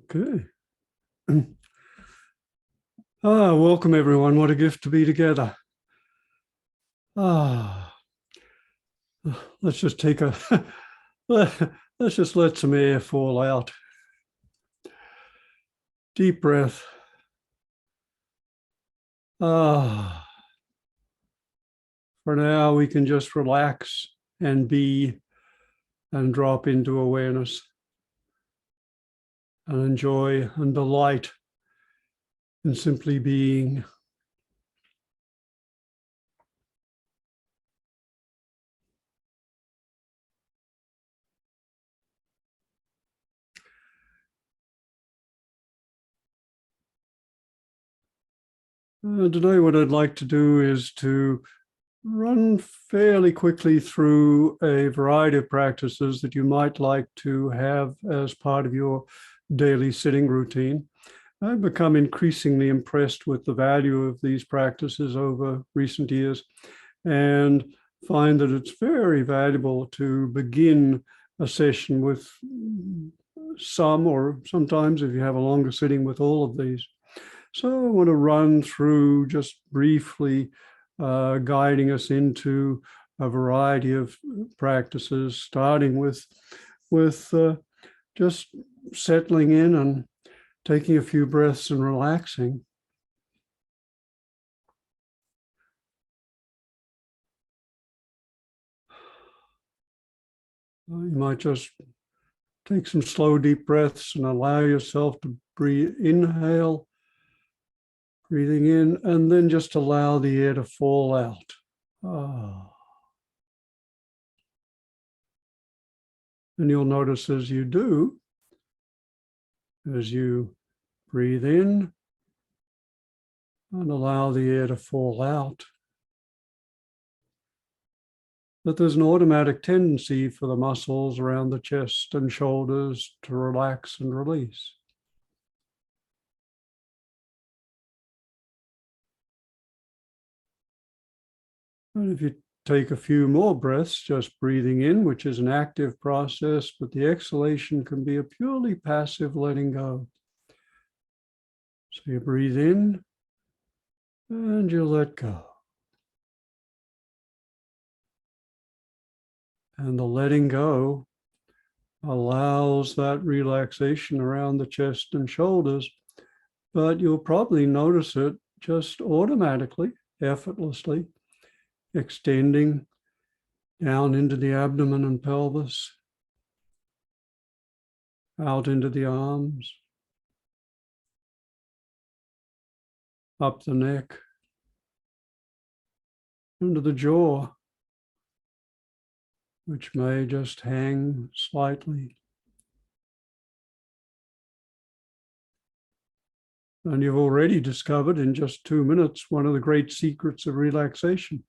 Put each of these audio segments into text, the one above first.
Okay. Welcome everyone. What a gift to be together. Let's just take a let's just let some air fall out. Deep breath. For now, we can just relax and be and drop into awareness and enjoy and delight in simply being. Today, what I'd like to do is to run fairly quickly through a variety of practices that you might like to have as part of your daily sitting routine. I've become increasingly impressed with the value of these practices over recent years and find that it's very valuable to begin a session with some, or sometimes if you have a longer sitting, with all of these. So I want to run through just briefly guiding us into a variety of practices, starting with just settling in and taking a few breaths and relaxing. You might just take some slow, deep breaths and allow yourself to breathe, inhale, breathing in, and then just allow the air to fall out. And you'll notice as you do, as you breathe in and allow the air to fall out, that there's an automatic tendency for the muscles around the chest and shoulders to relax and release. And if you take a few more breaths, just breathing in, which is an active process, but the exhalation can be a purely passive letting go. So you breathe in and you let go. And the letting go allows that relaxation around the chest and shoulders, but you'll probably notice it just automatically, effortlessly, extending down into the abdomen and pelvis, out into the arms, up the neck, into the jaw, which may just hang slightly. And you've already discovered in just 2 minutes one of the great secrets of relaxation,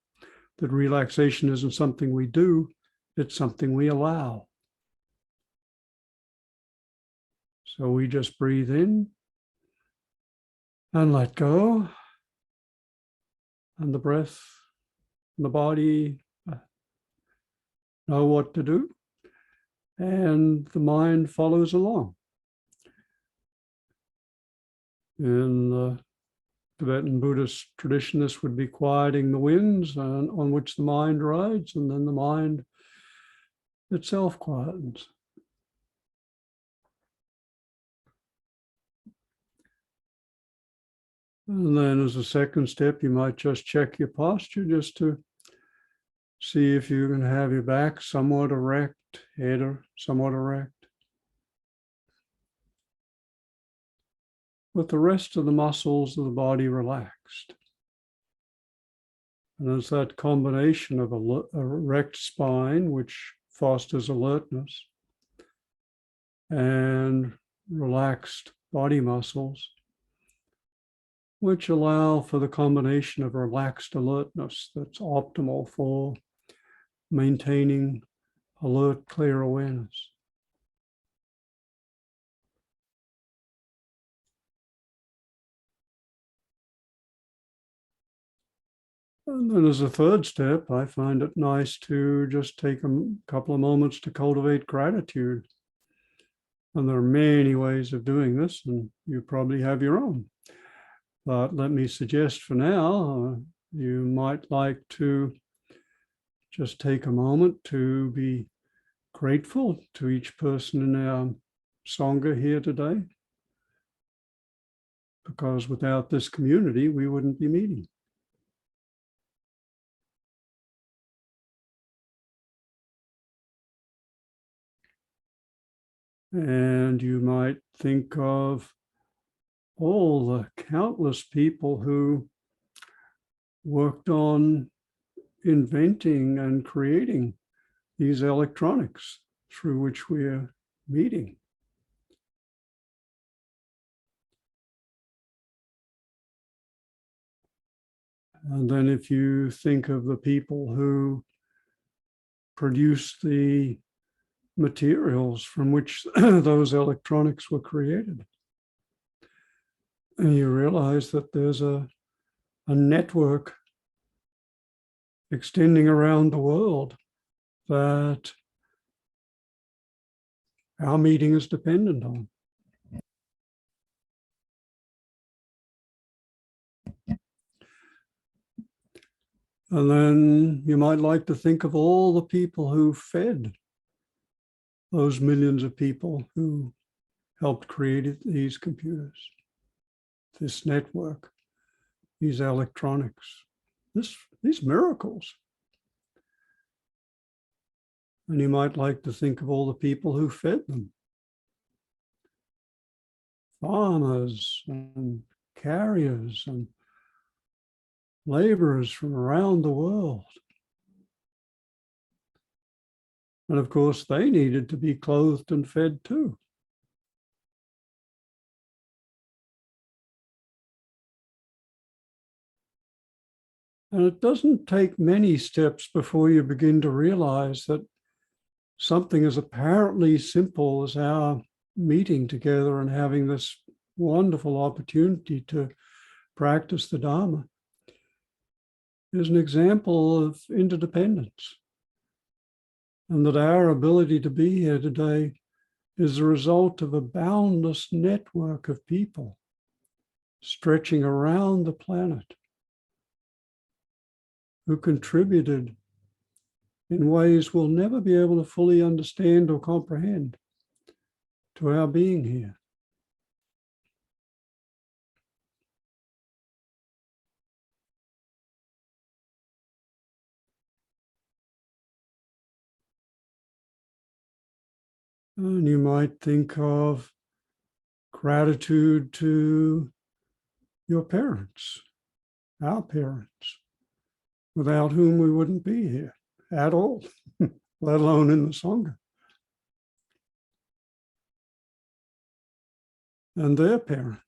that relaxation isn't something we do, it's something we allow. So we just breathe in and let go, and the breath and the body know what to do, and the mind follows along. In the Tibetan Buddhist tradition, this would be quieting the winds on which the mind rides, and then the mind itself quietens. And then as a second step, you might just check your posture just to see if you can have your back somewhat erect, head or somewhat erect, with the rest of the muscles of the body relaxed. And it's that combination of an erect spine, which fosters alertness, and relaxed body muscles, which allow for the combination of relaxed alertness that's optimal for maintaining alert, clear awareness. And then as a third step, I find it nice to just take a couple of moments to cultivate gratitude. And there are many ways of doing this, and you probably have your own. But let me suggest for now, you might like to just take a moment to be grateful to each person in our Sangha here today, because without this community, we wouldn't be meeting. And you might think of all the countless people who worked on inventing and creating these electronics through which we are meeting. And then if you think of the people who produced the materials from which those electronics were created, and you realize that there's a network extending around the world that our meeting is dependent on. And then you might like to think of all the people who fed those millions of people who helped create these computers, this network, these electronics, these miracles. And you might like to think of all the people who fed them. Farmers and carriers and laborers from around the world. And of course, they needed to be clothed and fed too. And it doesn't take many steps before you begin to realize that something as apparently simple as our meeting together and having this wonderful opportunity to practice the Dharma is an example of interdependence. And that our ability to be here today is the result of a boundless network of people stretching around the planet who contributed in ways we'll never be able to fully understand or comprehend to our being here. And you might think of gratitude to your parents, our parents, without whom we wouldn't be here at all, let alone in the Sangha. And their parents.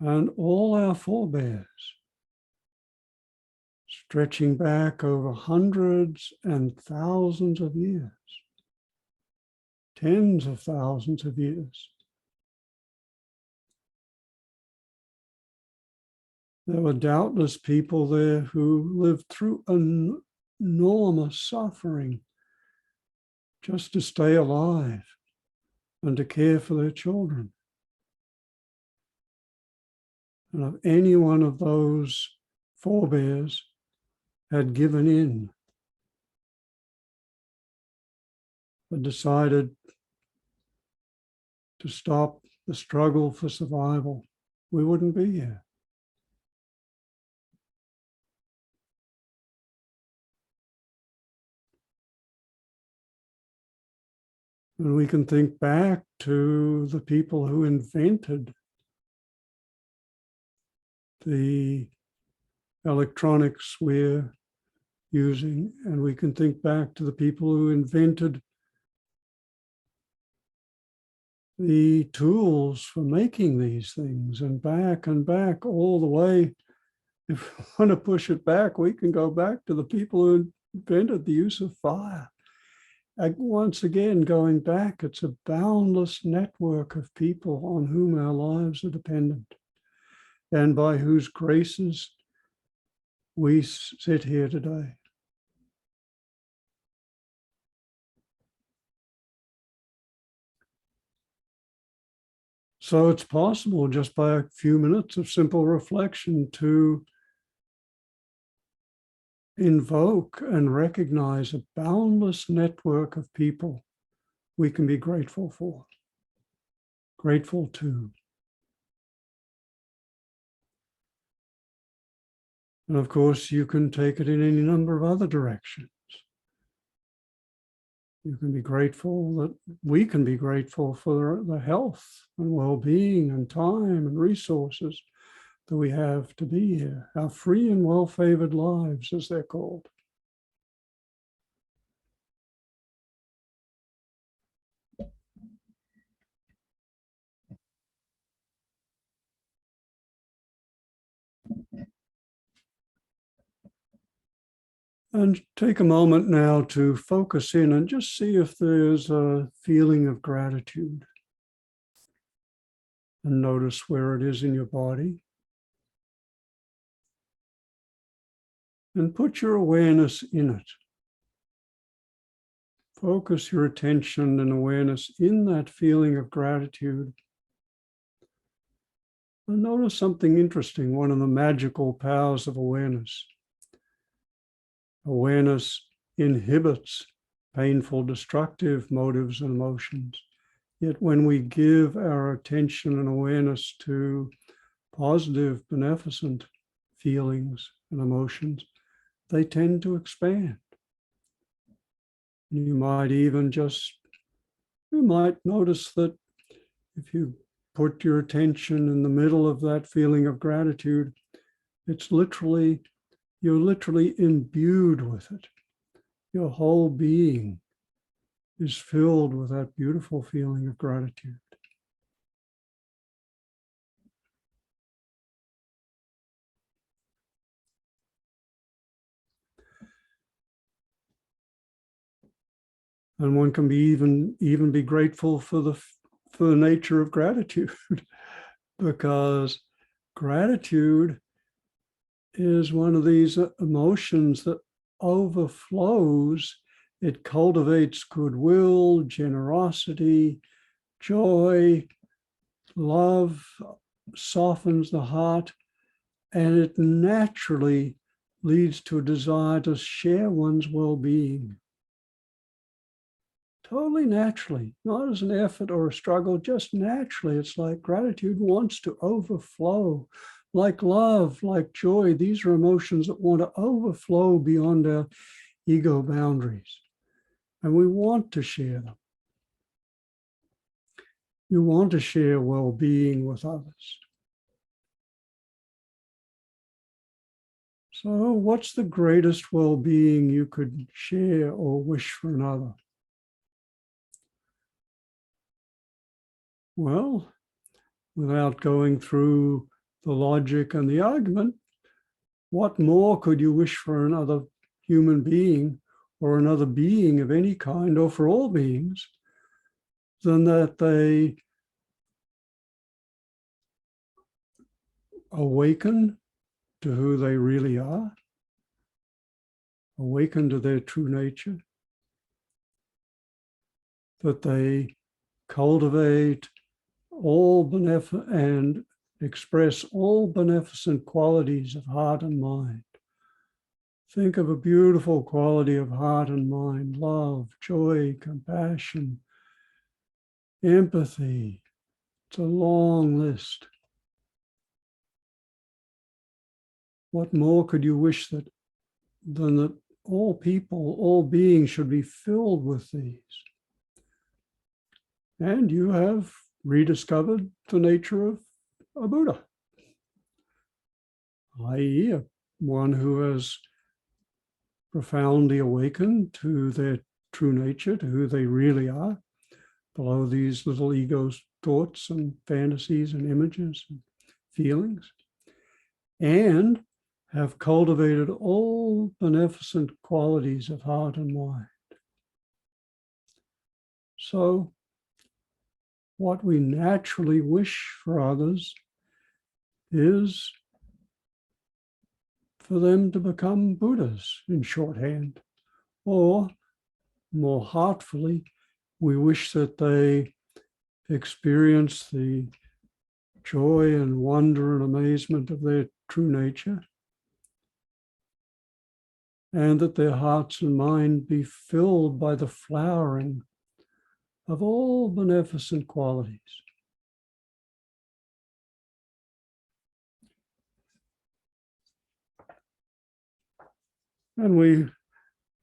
And all our forebears, stretching back over hundreds and thousands of years, tens of thousands of years. There were doubtless people there who lived through enormous suffering just to stay alive and to care for their children. And if any one of those forebears had given in, had decided to stop the struggle for survival, we wouldn't be here. And we can think back to the people who invented the electronics we're using, and we can think back to the people who invented the tools for making these things, and back all the way. If we want to push it back, we can go back to the people who invented the use of fire. Once again, going back, it's a boundless network of people on whom our lives are dependent and by whose graces we sit here today. So it's possible just by a few minutes of simple reflection to invoke and recognize a boundless network of people we can be grateful for, grateful to. And of course, you can take it in any number of other directions. You can be grateful that we can be grateful for the health and well-being and time and resources that we have to be here, our free and well-favored lives, as they're called. And take a moment now to focus in and just see if there's a feeling of gratitude. And notice where it is in your body. And put your awareness in it. Focus your attention and awareness in that feeling of gratitude. And notice something interesting, one of the magical powers of awareness. Awareness inhibits painful, destructive motives and emotions. Yet when we give our attention and awareness to positive, beneficent feelings and emotions, they tend to expand. You might notice that if you put your attention in the middle of that feeling of gratitude, you're literally imbued with it. Your whole being is filled with that beautiful feeling of gratitude. And one can be even be grateful for the nature of gratitude, because gratitude is one of these emotions that overflows. It cultivates goodwill, generosity, joy, love, softens the heart, and it naturally leads to a desire to share one's well-being. Totally naturally, not as an effort or a struggle, just naturally. It's like gratitude wants to overflow, like love, like joy. These are emotions that want to overflow beyond our ego boundaries, and we want to share them. You want to share well-being with others. So what's the greatest well-being you could share or wish for another? Well, without going through the logic and the argument, what more could you wish for another human being or another being of any kind, or for all beings, than that they awaken to who they really are, awaken to their true nature, that they cultivate all and express all beneficent qualities of heart and mind. Think of a beautiful quality of heart and mind: love, joy, compassion, empathy. It's a long list. What more could you wish than that all people, all beings should be filled with these? And you have rediscovered the nature of a Buddha, i.e., one who has profoundly awakened to their true nature, to who they really are, below these little ego's thoughts and fantasies and images and feelings, and have cultivated all beneficent qualities of heart and mind. So what we naturally wish for others is for them to become Buddhas, in shorthand, or more heartfully, we wish that they experience the joy and wonder and amazement of their true nature, and that their hearts and mind be filled by the flowering of all beneficent qualities. And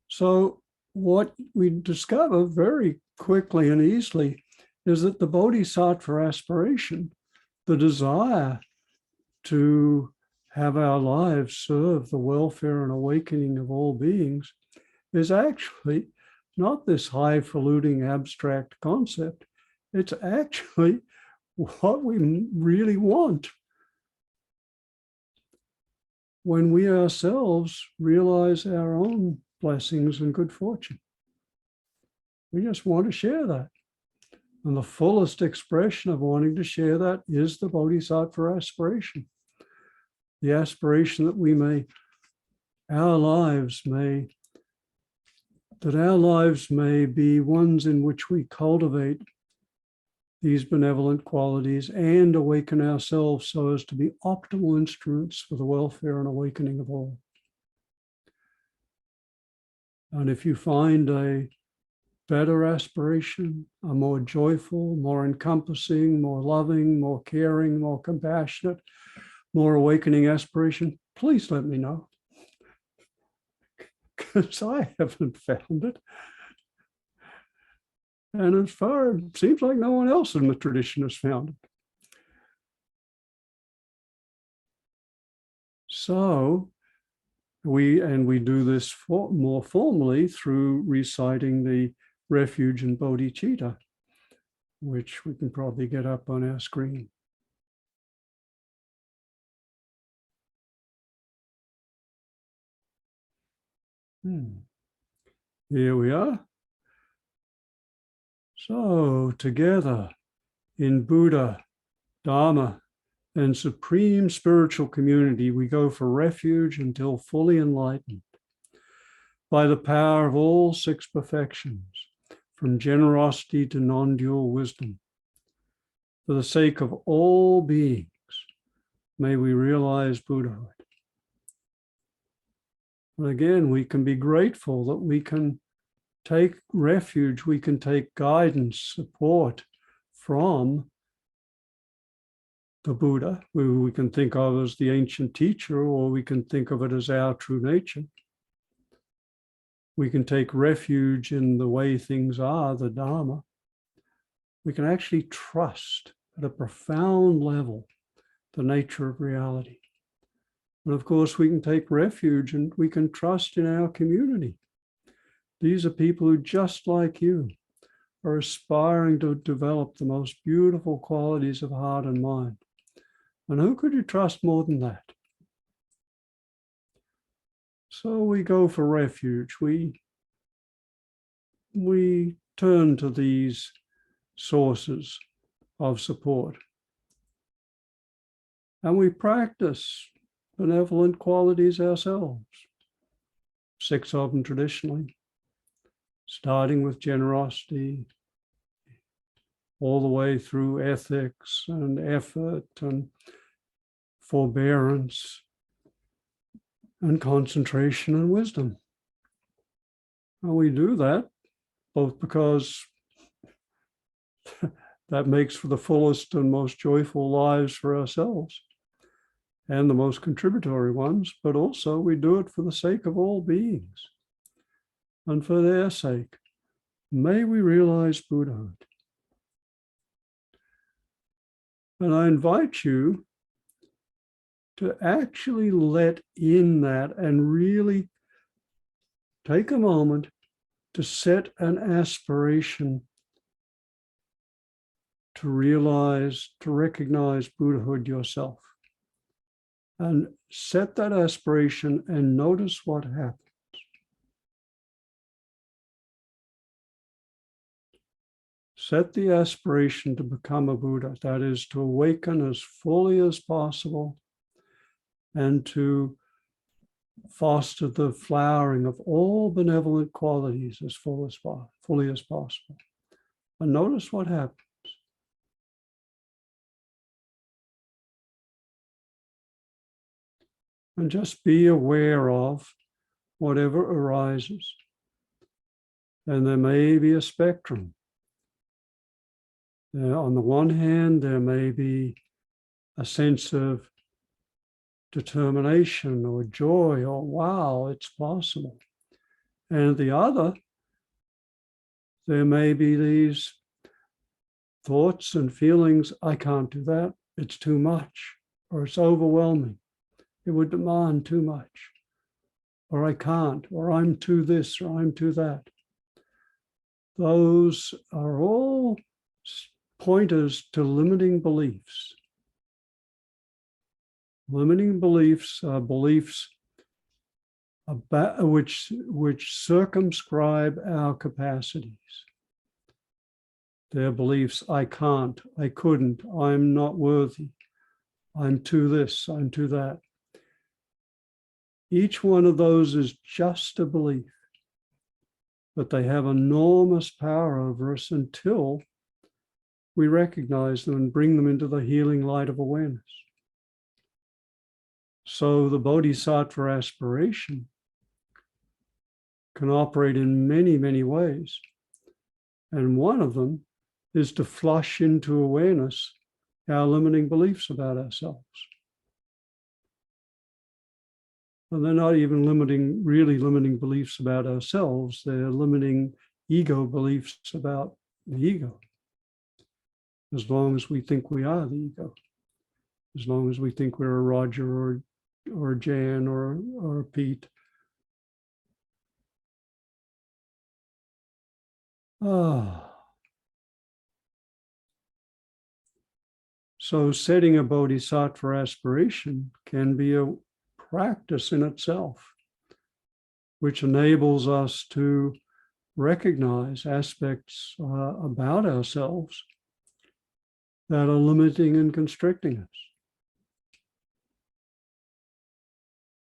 so what we discover very quickly and easily is that the Bodhisattva aspiration, the desire to have our lives serve the welfare and awakening of all beings, is actually not this highfalutin abstract concept. It's actually what we really want when we ourselves realize our own blessings and good fortune. We just want to share that. And the fullest expression of wanting to share that is the Bodhisattva aspiration. The aspiration that our lives may be ones in which we cultivate these benevolent qualities and awaken ourselves so as to be optimal instruments for the welfare and awakening of all. And if you find a better aspiration, a more joyful, more encompassing, more loving, more caring, more compassionate, more awakening aspiration, please let me know, because I haven't found it. And as far, it seems like no one else in the tradition has found it. So we do this more formally through reciting the Refuge and Bodhichitta, which we can probably get up on our screen. Here we are. So together in Buddha, Dharma, and supreme spiritual community, we go for refuge until fully enlightened by the power of all six perfections, from generosity to non-dual wisdom. For the sake of all beings, may we realize Buddhahood. And again, we can be grateful that we can take refuge, we can take guidance, support from the Buddha, who we can think of as the ancient teacher, or we can think of it as our true nature. We can take refuge in the way things are, the Dharma. We can actually trust at a profound level the nature of reality. And of course, we can take refuge and we can trust in our community. These are people who, just like you, are aspiring to develop the most beautiful qualities of heart and mind. And who could you trust more than that? So we go for refuge. We turn to these sources of support. And we practice benevolent qualities ourselves, 6 of them traditionally, starting with generosity, all the way through ethics and effort and forbearance and concentration and wisdom. And we do that both because that makes for the fullest and most joyful lives for ourselves and the most contributory ones, but also we do it for the sake of all beings. And for their sake, may we realize Buddhahood. And I invite you to actually let in that and really take a moment to set an aspiration to realize, to recognize Buddhahood yourself. And set that aspiration and notice what happens. Set the aspiration to become a Buddha, that is, to awaken as fully as possible and to foster the flowering of all benevolent qualities as fully as possible. And notice what happens. and just be aware of whatever arises. And there may be a spectrum. On the one hand, there may be a sense of determination or joy or wow, it's possible. And at the other, there may be these thoughts and feelings, I can't do that, it's too much, or it's overwhelming, it would demand too much, or I can't, or I'm too this, or I'm too that. Those are all pointers to limiting beliefs. Limiting beliefs are beliefs about which circumscribe our capacities. They're beliefs, I can't, I couldn't, I'm not worthy, I'm too this, I'm too that. Each one of those is just a belief, but they have enormous power over us until we recognize them and bring them into the healing light of awareness. So the Bodhisattva aspiration can operate in many, many ways. And one of them is to flush into awareness our limiting beliefs about ourselves. And they're not even really limiting beliefs about ourselves. They're limiting ego beliefs about the ego. As long as we think we are the ego. As long as we think we're a Roger or Jan or Pete. So setting a bodhisattva aspiration can be a practice in itself, which enables us to recognize aspects about ourselves that are limiting and constricting us.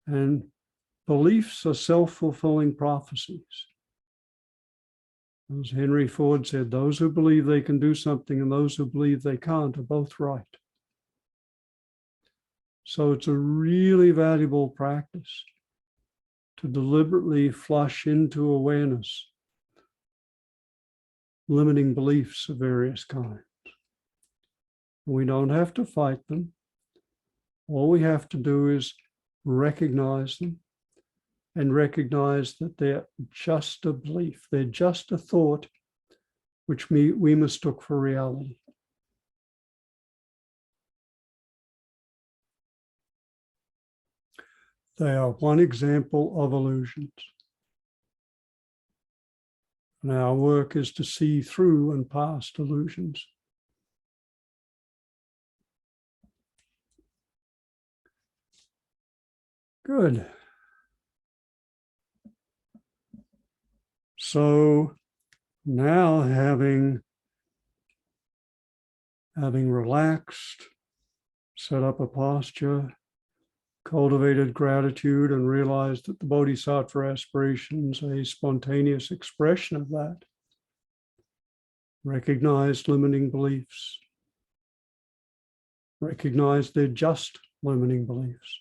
And beliefs are self-fulfilling prophecies. As Henry Ford said, those who believe they can do something and those who believe they can't are both right. So it's a really valuable practice to deliberately flush into awareness limiting beliefs of various kinds. We don't have to fight them. All we have to do is recognize them and recognize that they're just a belief. They're just a thought which we mistook for reality. They are one example of illusions. And our work is to see through and past illusions. Good. So now having relaxed, set up a posture, cultivated gratitude, and realized that the Bodhisattva aspiration is a spontaneous expression of that, recognized limiting beliefs, recognized they're just limiting beliefs.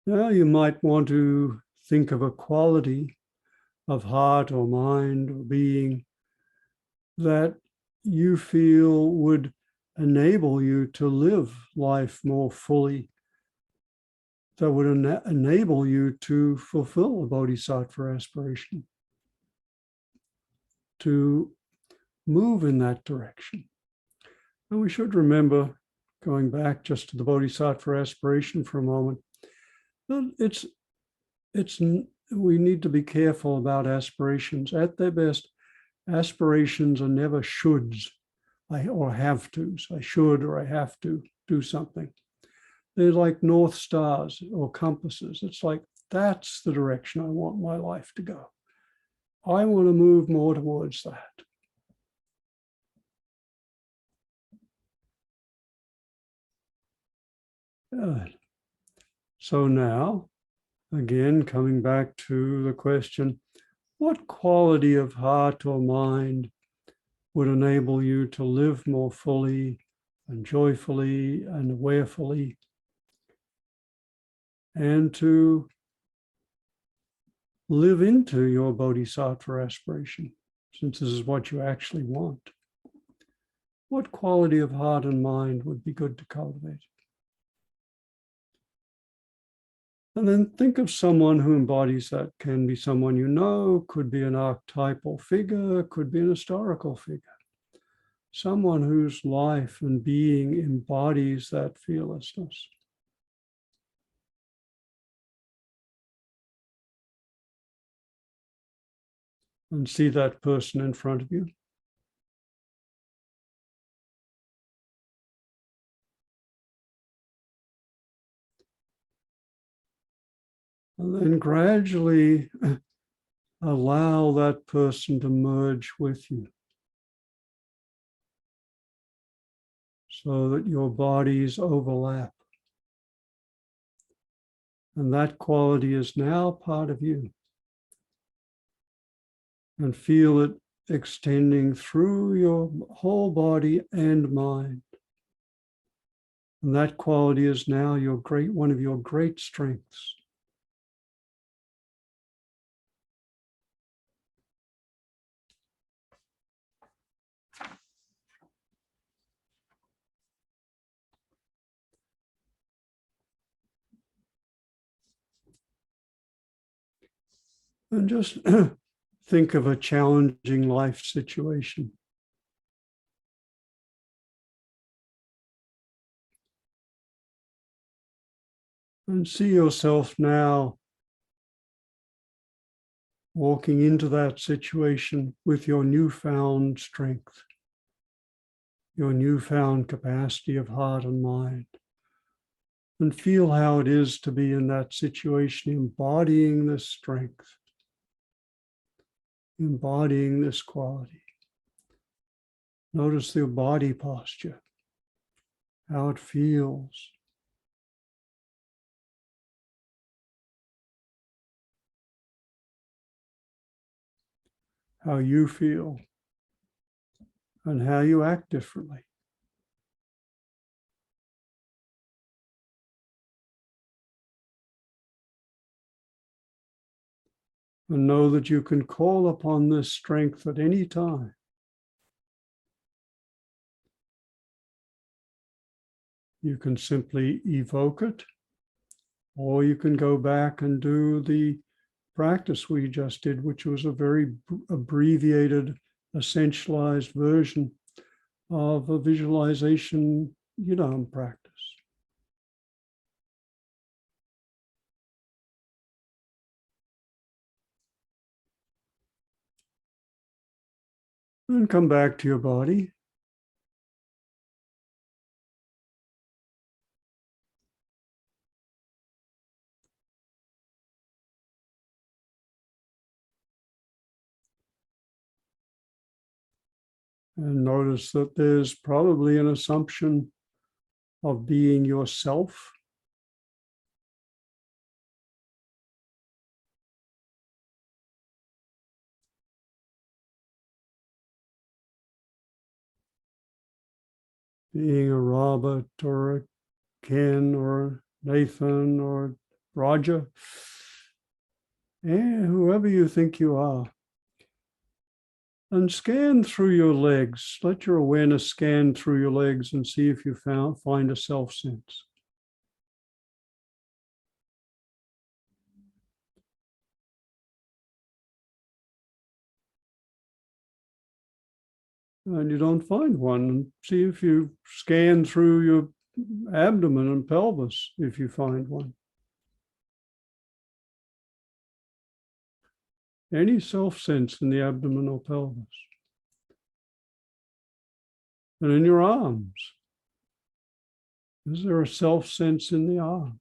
Now you might want to think of a quality of heart or mind or being that you feel would enable you to live life more fully, that would enable you to fulfill a bodhisattva aspiration, to move in that direction. And we should remember, going back just to the bodhisattva aspiration for a moment, we need to be careful about aspirations. At their best, aspirations are never shoulds or have tos. I should or I have to do something. They're like North Stars or compasses. It's like, that's the direction I want my life to go. I want to move more towards that. Good. So now, again, coming back to the question, what quality of heart or mind would enable you to live more fully and joyfully and awarefully? and to live into your Bodhisattva aspiration, since this is what you actually want. What quality of heart and mind would be good to cultivate? And then think of someone who embodies that. Can be someone you know, could be an archetypal figure, could be an historical figure. Someone whose life and being embodies that fearlessness. And see that person in front of you. And then gradually allow that person to merge with you, so that your bodies overlap. And that quality is now part of you. And feel it extending through your whole body and mind. And that quality is now one of your great strengths. And just think of a challenging life situation. And see yourself now walking into that situation with your newfound strength, your newfound capacity of heart and mind. And feel how it is to be in that situation, embodying this strength, embodying this quality. Notice the body posture, how it feels. How you feel and how you act differently. And know that you can call upon this strength at any time. You can simply evoke it, or you can go back and do the practice we just did, which was a very abbreviated, essentialized version of a visualization yidam practice. And come back to your body. And notice that there's probably an assumption of being yourself. Being a Robert or a Ken or Nathan or Roger, and whoever you think you are. And scan through your legs. Let your awareness scan through your legs and see if you find a self sense. And you don't find one. See if you scan through your abdomen and pelvis if you find one. Any self-sense in the abdomen or pelvis. And in your arms. Is there a self-sense in the arms?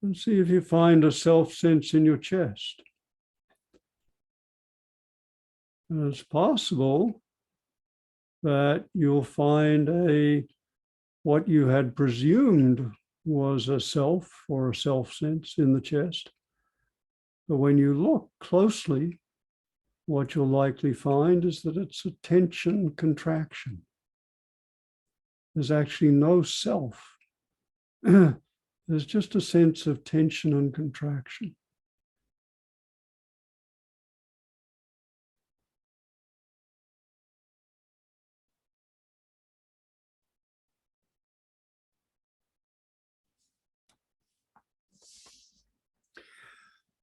And see if you find a self-sense in your chest. And it's possible that you'll find what you had presumed was a self or a self-sense in the chest. But when you look closely, what you'll likely find is that it's a tension contraction. There's actually no self. There's just a sense of tension and contraction.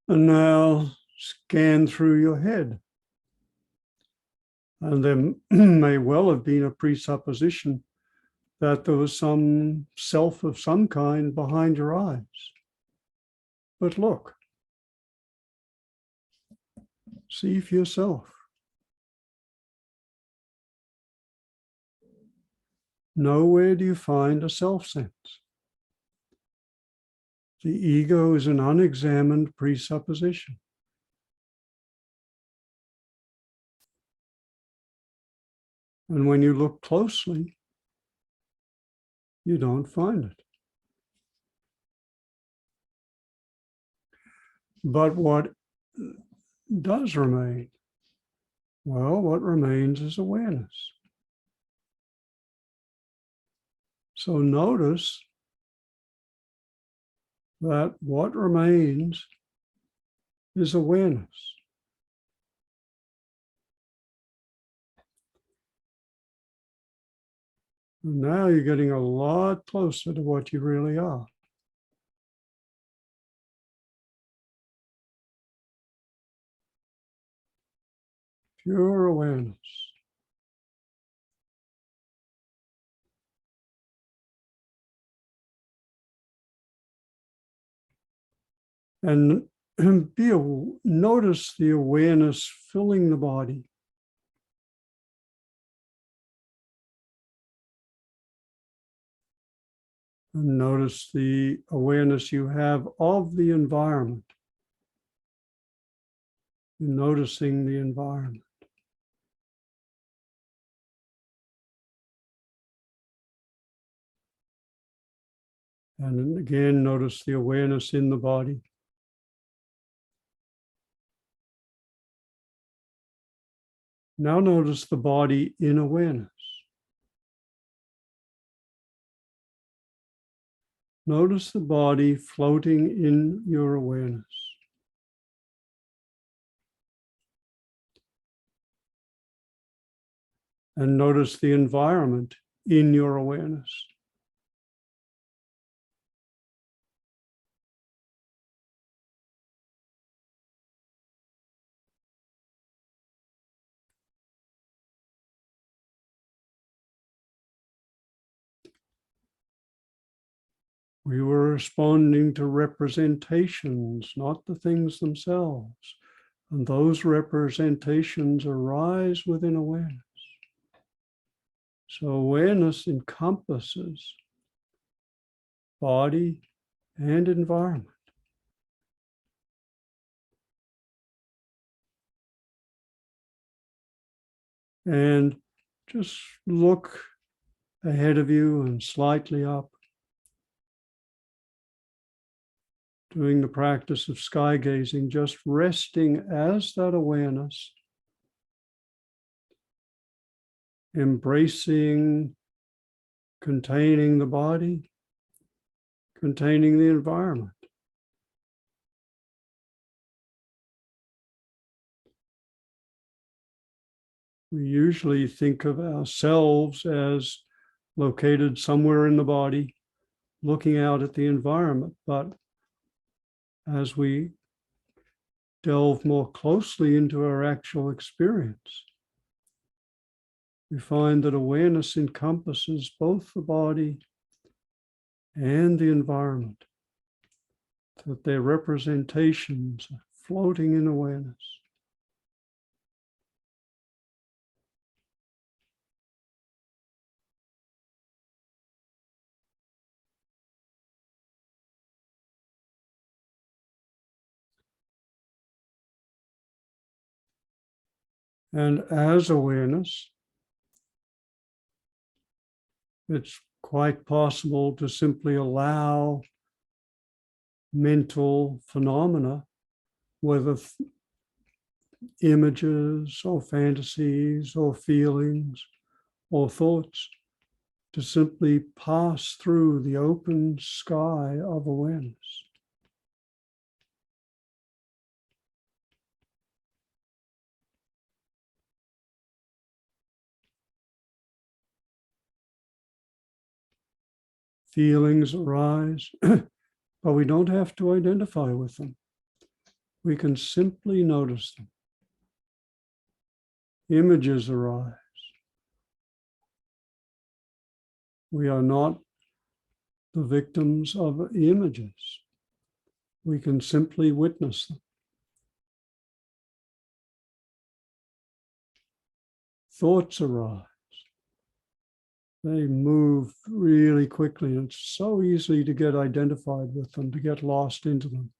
And now scan through your head. And there may well have been a presupposition that there was some self of some kind behind your eyes. But look, see for yourself. Nowhere do you find a self sense. The ego is an unexamined presupposition. And when you look closely, you don't find it. But what does remain? Well, what remains is awareness. So notice that what remains is awareness. And now you're getting a lot closer to what you really are. Pure awareness. And notice the awareness filling the body. And notice the awareness you have of the environment. You're noticing the environment. And again, notice the awareness in the body. Now notice the body in awareness. Notice the body floating in your awareness. And notice the environment in your awareness. We were responding to representations, not the things themselves. And those representations arise within awareness. So awareness encompasses body and environment. And just look ahead of you and slightly up. Doing the practice of sky gazing, just resting as that awareness, embracing, containing the body, containing the environment. We usually think of ourselves as located somewhere in the body, looking out at the environment, but as we delve more closely into our actual experience, we find that awareness encompasses both the body and the environment, that their representations are floating in awareness. And as awareness, it's quite possible to simply allow mental phenomena, whether images or fantasies or feelings or thoughts, to simply pass through the open sky of awareness. Feelings arise, but we don't have to identify with them. We can simply notice them. Images arise. We are not the victims of images. We can simply witness them. Thoughts arise. They move really quickly, and it's so easy to get identified with them, to get lost into them.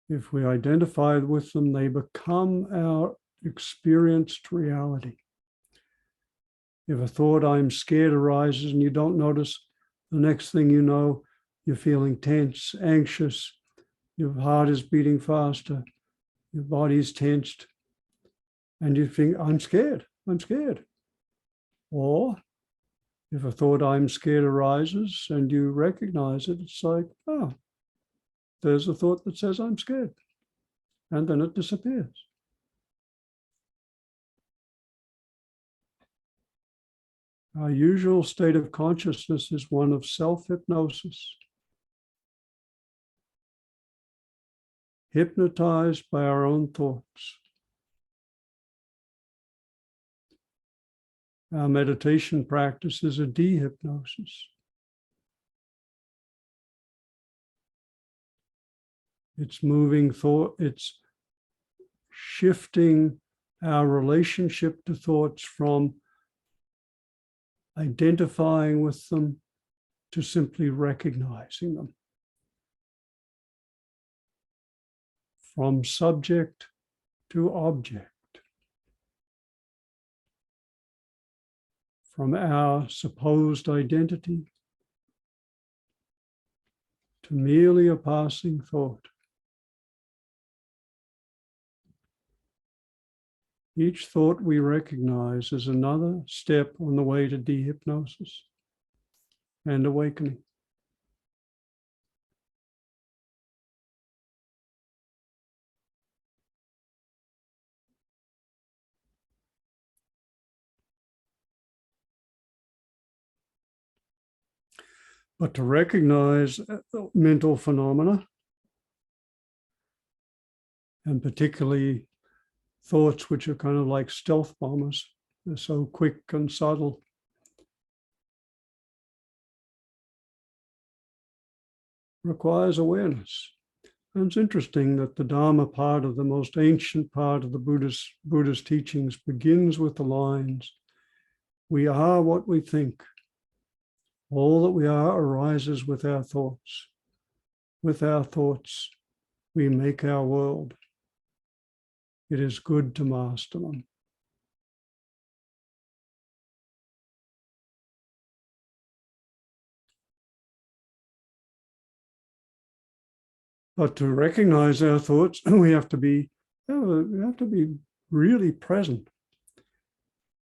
If we identify with them, they become our experienced reality. If a thought, "I'm scared," arises and you don't notice, the next thing you know, you're feeling tense, anxious, your heart is beating faster, your body's tensed, and you think, "I'm scared, I'm scared." Or if a thought, "I'm scared," arises and you recognize it, it's like, oh, there's a thought that says, "I'm scared," and then it disappears. Our usual state of consciousness is one of self-hypnosis, hypnotized by our own thoughts. Our meditation practice is a de-hypnosis. It's moving thought, it's shifting our relationship to thoughts from identifying with them to simply recognizing them. From subject to object. From our supposed identity to merely a passing thought. Each thought we recognize is another step on the way to de-hypnosis and awakening. But to recognize mental phenomena, and particularly thoughts which are kind of like stealth bombers, they're so quick and subtle, requires awareness. And it's interesting that the Dharma part of the most ancient part of the Buddha's teachings begins with the lines, "We are what we think. All that we are arises with our thoughts. With our thoughts, we make our world. It is good to master them." But to recognize our thoughts, we have to be really present,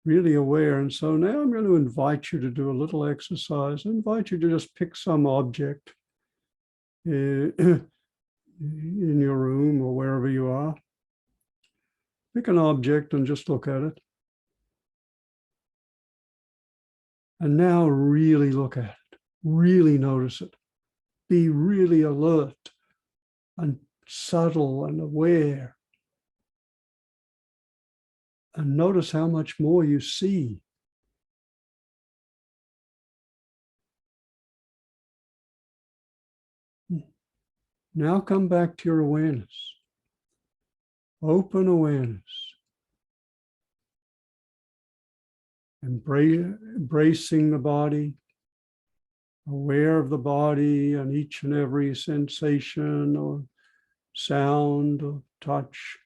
really aware. And so now I'm going to invite you to do a little exercise. I invite you to just pick some object in your room or wherever you are. Pick an object and just look at it. And now really look at it, really notice it. Be really alert and subtle and aware. And notice how much more you see. Now come back to your awareness. Open awareness. Embracing the body, aware of the body and each and every sensation or sound or touch.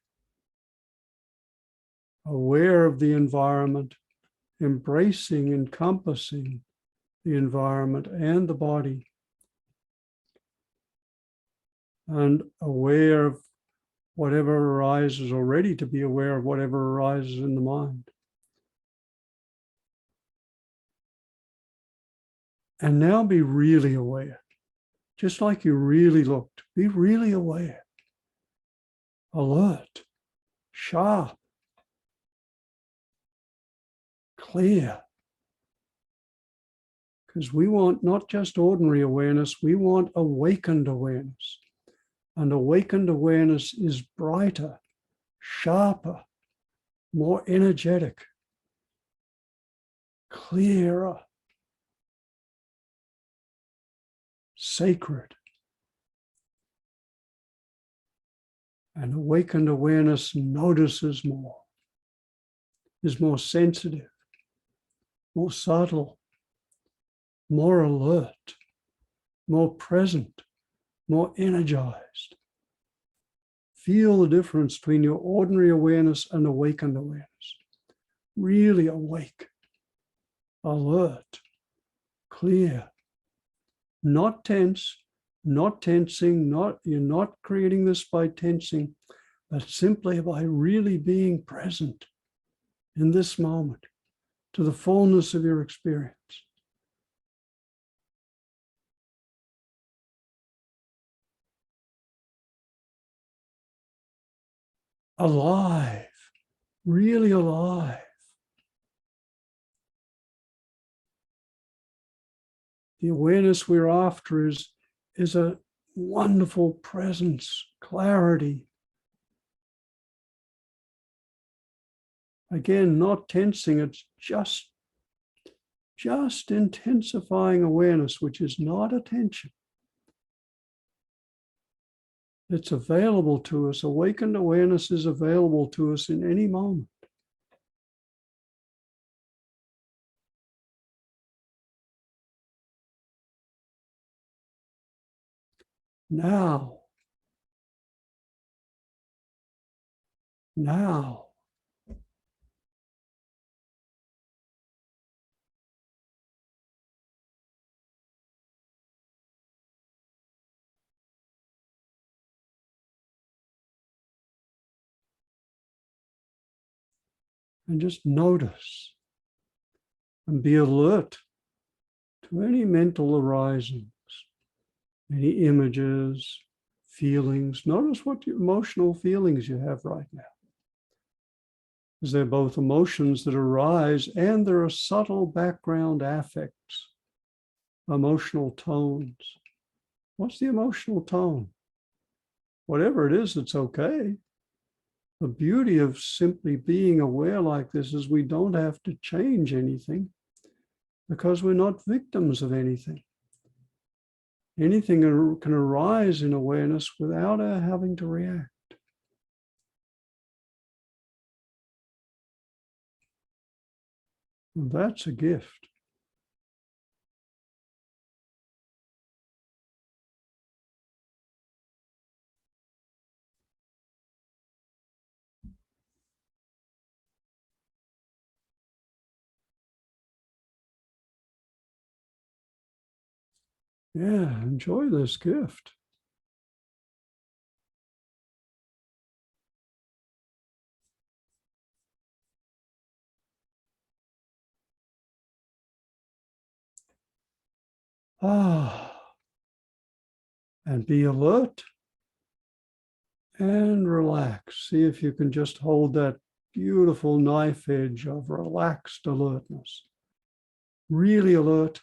Aware of the environment, embracing, encompassing the environment and the body. and aware of whatever arises, or ready to be aware of whatever arises in the mind. And now be really aware, just like you really looked. Be really aware, alert, sharp, clear. Because we want not just ordinary awareness, we want awakened awareness. And awakened awareness is brighter, sharper, more energetic, clearer, sacred. And awakened awareness notices more, is more sensitive, more subtle, more alert, more present, more energized. Feel the difference between your ordinary awareness and awakened awareness. Really awake, alert, clear, not tense, not tensing, you're not creating this by tensing, but simply by really being present in this moment to the fullness of your experience. Alive, really alive. The awareness we're after is a wonderful presence, clarity. Again, not tensing, it's just intensifying awareness, which is not attention. It's available to us. Awakened awareness is available to us in any moment. Now. And just notice and be alert to any mental arisings, any images, feelings. Notice what emotional feelings you have right now. Because they're both emotions that arise and there are subtle background affects, emotional tones. What's the emotional tone? Whatever it is, it's okay. The beauty of simply being aware like this is we don't have to change anything because we're not victims of anything. Anything can arise in awareness without our having to react. And that's a gift. Yeah, enjoy this gift. And be alert and relax. See if you can just hold that beautiful knife edge of relaxed alertness. Really alert,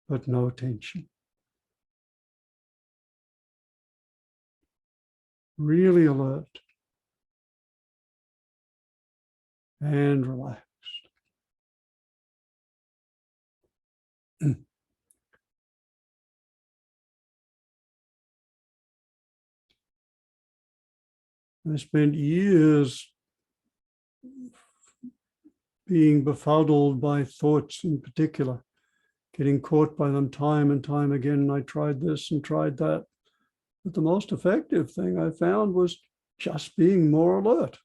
but no tension. Really alert and relaxed. I spent years being befuddled by thoughts in particular, getting caught by them time and time again. And I tried this and tried that. But the most effective thing I found was just being more alert,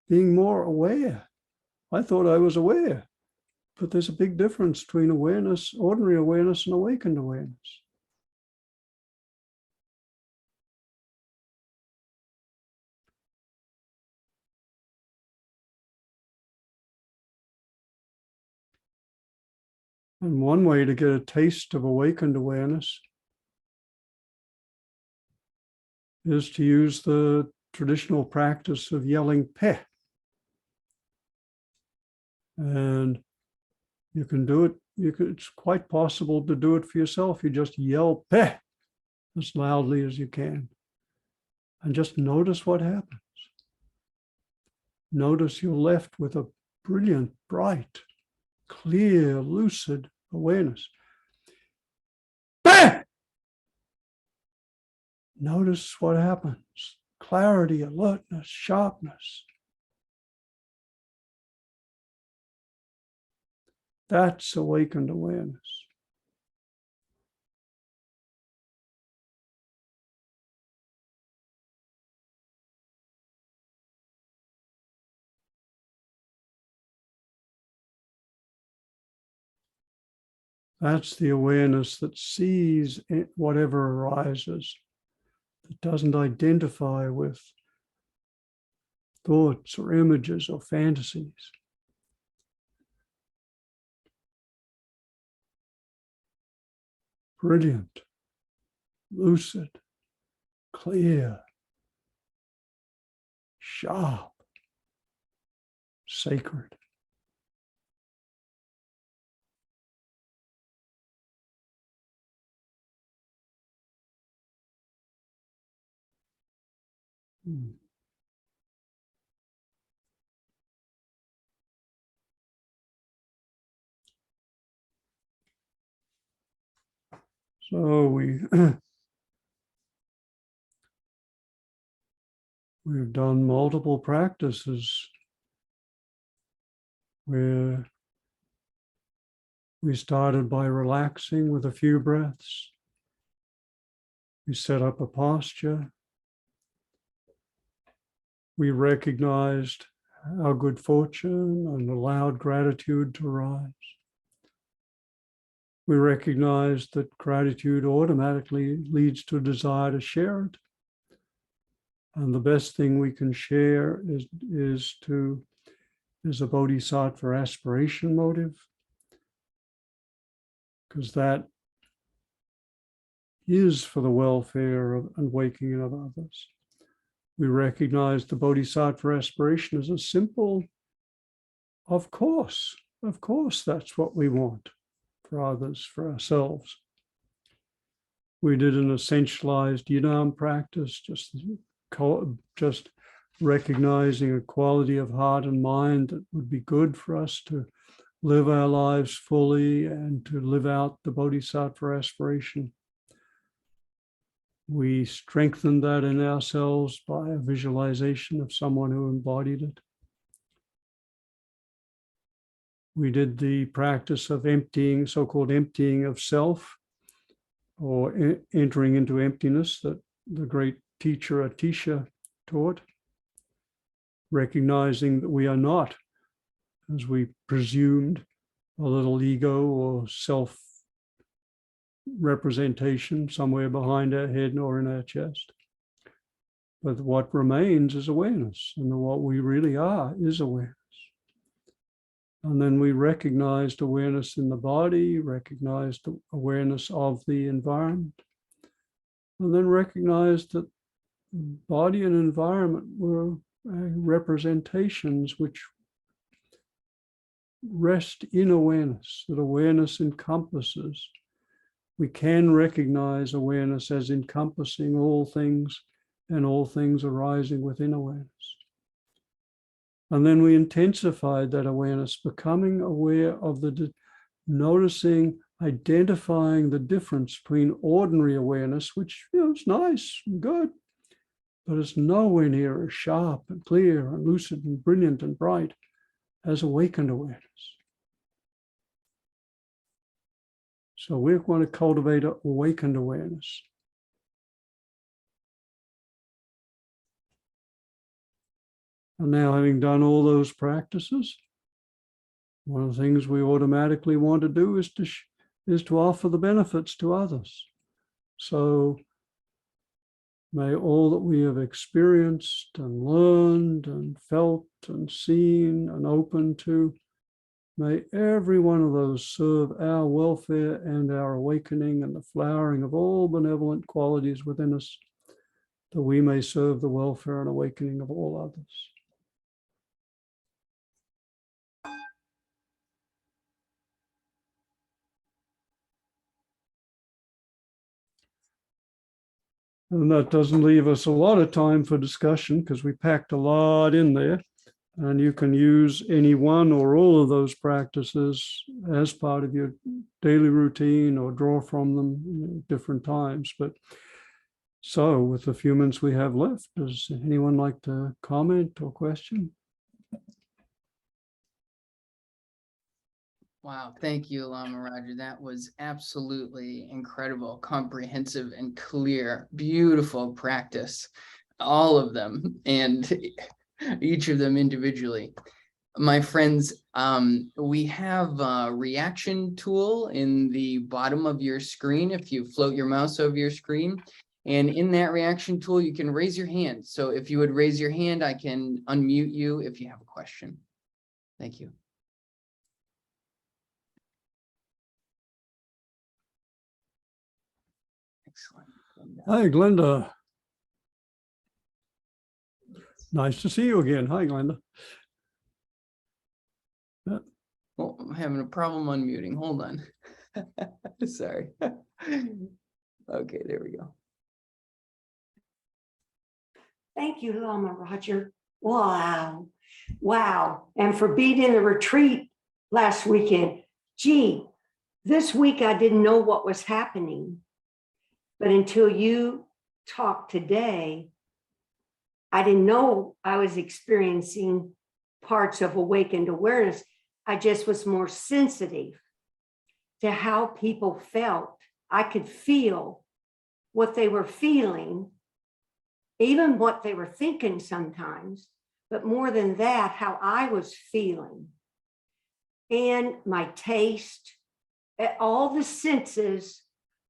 being more aware. I thought I was aware, but there's a big difference between awareness, ordinary awareness, and awakened awareness. And one way to get a taste of awakened awareness is to use the traditional practice of yelling "Peh." And you can do it. It's quite possible to do it for yourself. You just yell "Peh" as loudly as you can. And just notice what happens. Notice you're left with a brilliant, bright, clear, lucid awareness. Bah! Notice what happens. Clarity, alertness, sharpness. That's awakened awareness. That's the awareness that sees whatever arises, that doesn't identify with thoughts or images or fantasies. Brilliant, lucid, clear, sharp, sacred. So we've done multiple practices where we started by relaxing with a few breaths. We set up a posture. We recognized our good fortune and allowed gratitude to rise. We recognized that gratitude automatically leads to a desire to share it. And the best thing we can share is a Bodhisattva aspiration motive, because that is for the welfare and waking of others. We recognize the Bodhisattva aspiration as a simple, of course, that's what we want for others, for ourselves. We did an essentialized yidam practice, just recognizing a quality of heart and mind that would be good for us to live our lives fully and to live out the Bodhisattva aspiration. We strengthened that in ourselves by a visualization of someone who embodied it. We did the practice of emptying, so-called emptying of self, or entering into emptiness that the great teacher Atisha taught, recognizing that we are not, as we presumed, a little ego or self representation somewhere behind our head or in our chest. But what remains is awareness, and what we really are is awareness. And then we recognized awareness in the body, recognized awareness of the environment, and then recognized that body and environment were representations which rest in awareness, that awareness encompasses. We can recognize awareness as encompassing all things and all things arising within awareness. And then we intensified that awareness, becoming aware of noticing, identifying the difference between ordinary awareness, which is nice and good, but it's nowhere near as sharp and clear and lucid and brilliant and bright as awakened awareness. So we want to cultivate awakened awareness. And now, having done all those practices, one of the things we automatically want to do is to offer the benefits to others. So may all that we have experienced and learned and felt and seen and open to May every one of those serve our welfare and our awakening and the flowering of all benevolent qualities within us, that we may serve the welfare and awakening of all others. And that doesn't leave us a lot of time for discussion because we packed a lot in there. And you can use any one or all of those practices as part of your daily routine or draw from them at different times. But so with the few minutes we have left, does anyone like to comment or question? Wow, thank you, Lama Roger. That was absolutely incredible, comprehensive and clear, beautiful practice, all of them, and each of them individually. My friends, we have a reaction tool in the bottom of your screen if you float your mouse over your screen. And in that reaction tool, you can raise your hand. So if you would raise your hand, I can unmute you if you have a question. Thank you. Excellent. Hi, Glenda. Nice to see you again. Hi, Glenda. Oh, I'm having a problem unmuting. Hold on. Sorry. Okay, there we go. Thank you, Lama Roger. Wow. Wow. And for being in the retreat last weekend. Gee, this week I didn't know what was happening. But until you talked today, I didn't know I was experiencing parts of awakened awareness. I just was more sensitive to how people felt. I could feel what they were feeling, even what they were thinking sometimes, but more than that, how I was feeling. And my taste, all the senses.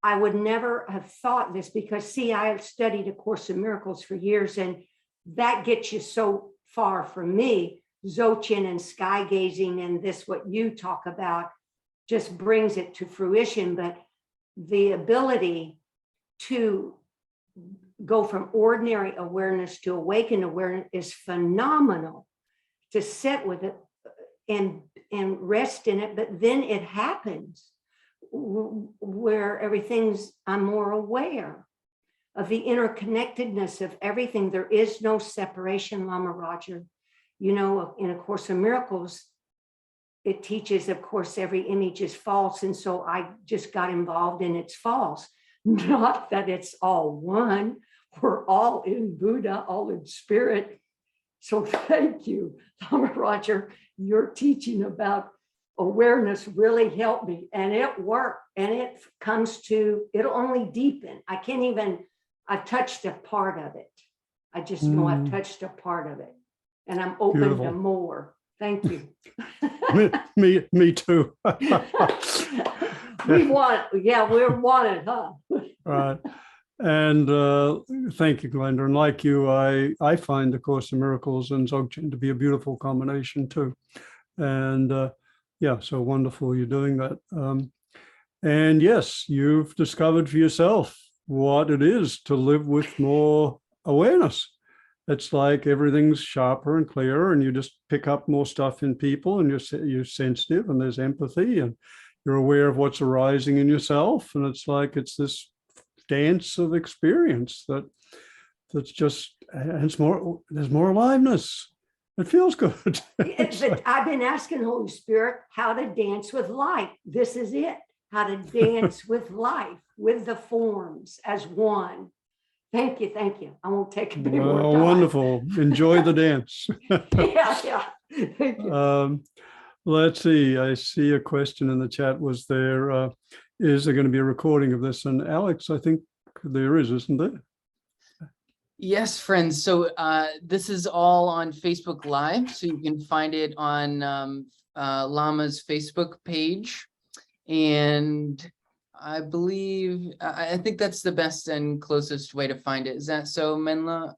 I would never have thought this because, see, I have studied A Course in Miracles for years, and that gets you so far from me. Dzogchen and sky gazing and this, what you talk about, just brings it to fruition. But the ability to go from ordinary awareness to awakened awareness is phenomenal. To sit with it and rest in it, but then it happens where I'm more aware of the interconnectedness of everything. There is no separation, Lama Roger. You know, in A Course in Miracles, it teaches, of course, every image is false. And so I just got involved in it's false. Not that it's all one. We're all in Buddha, all in spirit. So thank you, Lama Roger. Your teaching about awareness really helped me, and it worked, and it comes to, it'll only deepen. I've touched a part of it. I just know I've touched a part of it, and I'm open Beautiful. to more. Thank you. me too. We're wanted, huh? Right. And thank you, Glenda. And like you, I find A Course in Miracles and Dzogchen to be a beautiful combination too. And yeah, so wonderful you're doing that. And yes, you've discovered for yourself what it is to live with more awareness. It's like everything's sharper and clearer, and you just pick up more stuff in people, and you're sensitive, and there's empathy, and you're aware of what's arising in yourself. And it's like it's this dance of experience that's just, and there's more aliveness. It feels good. But I've been asking Holy Spirit how to dance with life. This is it. How to dance with life, with the forms as one. Thank you. Thank you. I won't take a bit more time. Wonderful. Enjoy the dance. Yeah. Thank you. Let's see. I see a question in the chat. Is there going to be a recording of this? And Alex, I think there is, isn't there? Yes, friends. So this is all on Facebook Live, so you can find it on Lama's Facebook page. And I believe, I think that's the best and closest way to find it. Is that so, Menla?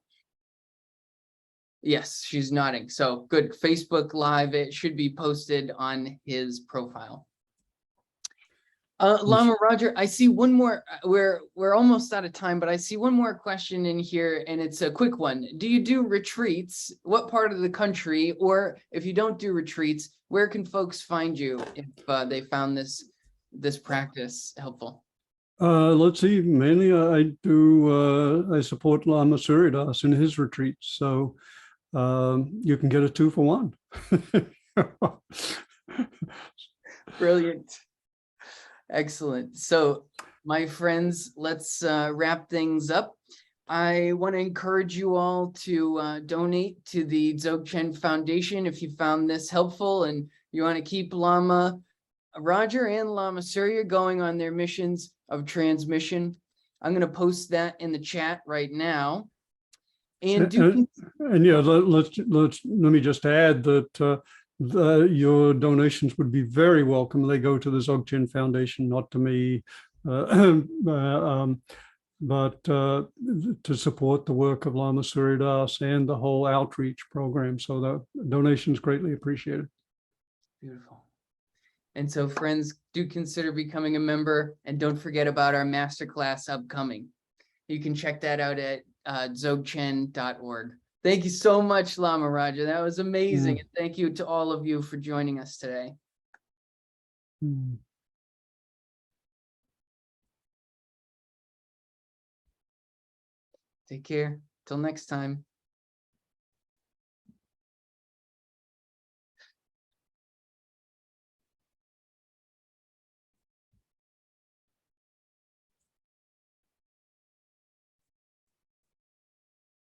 Yes, she's nodding. So good. Facebook Live, it should be posted on his profile. Lama Roger, I see one more. We're almost out of time, but I see one more question in here, and it's a quick one. Do you do retreats? What part of the country, or if you don't do retreats, where can folks find you if they found this practice helpful? Let's see. Mainly, I support Lama Suryadas in his retreats, so you can get a 2 for 1. Brilliant. Excellent. So, my friends, let's wrap things up. I want to encourage you all to donate to the Dzogchen Foundation if you found this helpful and you want to keep Lama Roger and Lama Surya going on their missions of transmission. I'm going to post that in the chat right now. And yeah, let me just add that your donations would be very welcome. They go to the Dzogchen Foundation, not to me, but to support the work of Lama Suryadas and the whole outreach program. So the donations greatly appreciated. Beautiful. And so, friends, do consider becoming a member, and don't forget about our masterclass upcoming. You can check that out at dzogchen.org. Thank you so much, Lama Raja. That was amazing. And thank you to all of you for joining us today. Take care. Till next time.